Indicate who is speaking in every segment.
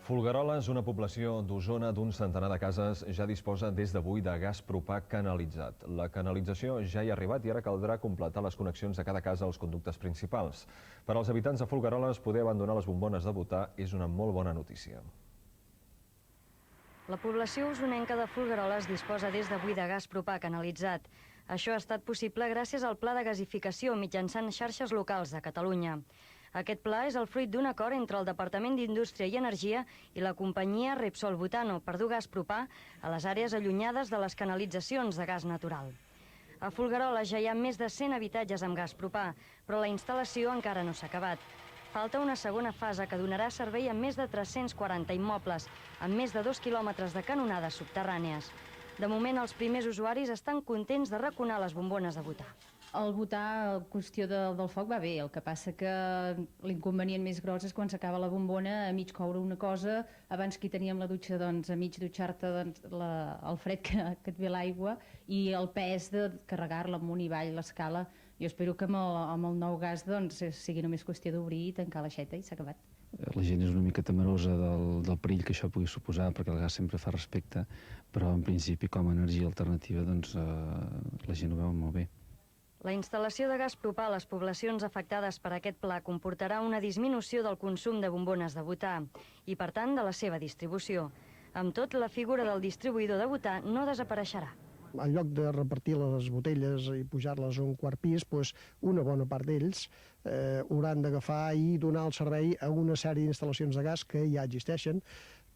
Speaker 1: Folgueroles, una població d'Osona d'un centenar de cases, ja disposa des d'avui de gas propà canalitzat. La canalització ja hi ha arribat i ara caldrà completar les connexions de cada casa als conductes principals. Per als habitants de Folgueroles, poder abandonar les bombones de butà és una molt bona notícia.
Speaker 2: La població osonenca de Folgueroles disposa des d'avui de gas propà canalitzat. Això ha estat possible gràcies al pla de gasificació mitjançant xarxes locals de Catalunya. Aquest pla és el fruit d'un acord entre el Departament d'Indústria i Energia i la companyia Repsol Butano per dur gas propà a les àrees allunyades de les canalitzacions de gas natural. A Folgueroles ja hi ha més de 100 habitatges amb gas propà, però la instal·lació encara no s'ha acabat. Falta una segona fase que donarà servei a més de 340 immobles, amb més de 2 quilòmetres de canonades subterrànies. De moment, els primers usuaris estan contents de raconar les bombones de butà.
Speaker 3: El butà, la qüestió del foc va bé, el que passa que l'inconvenient més gros és quan s'acaba la bombona, a mig coure una cosa, abans que hi teníem la dutxa, doncs, a mig dutxar-te el fred que et ve l'aigua i el pes de carregar-la amunt i avall l'escala. Jo espero que amb el nou gas doncs, sigui només qüestió d'obrir i tancar l'aixeta i s'ha acabat.
Speaker 4: La gent és una mica temerosa del perill que això pugui suposar, perquè el gas sempre fa respecte, però en principi com a energia alternativa doncs, la gent ho veu molt bé.
Speaker 2: La instal·lació de gas propà a les poblacions afectades per aquest pla comportarà una disminució del consum de bombones de butà i, per tant, de la seva distribució. Amb tot, la figura del distribuïdor de butà no desapareixerà.
Speaker 5: En lloc de repartir les botelles i pujar-les a un quart pis, doncs una bona part d'ells hauran d'agafar i donar el servei a una sèrie d'instal·lacions de gas que ja existeixen,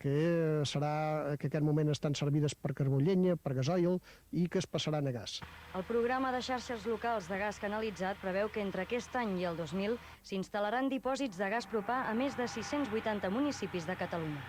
Speaker 5: que en aquest moment estan servides per carbó llenya, per gasoil i que es passaran a gas.
Speaker 2: El programa de xarxes locals de gas canalitzat preveu que entre aquest any i el 2000 s'instal·laran dipòsits de gas propà a més de 680 municipis de Catalunya.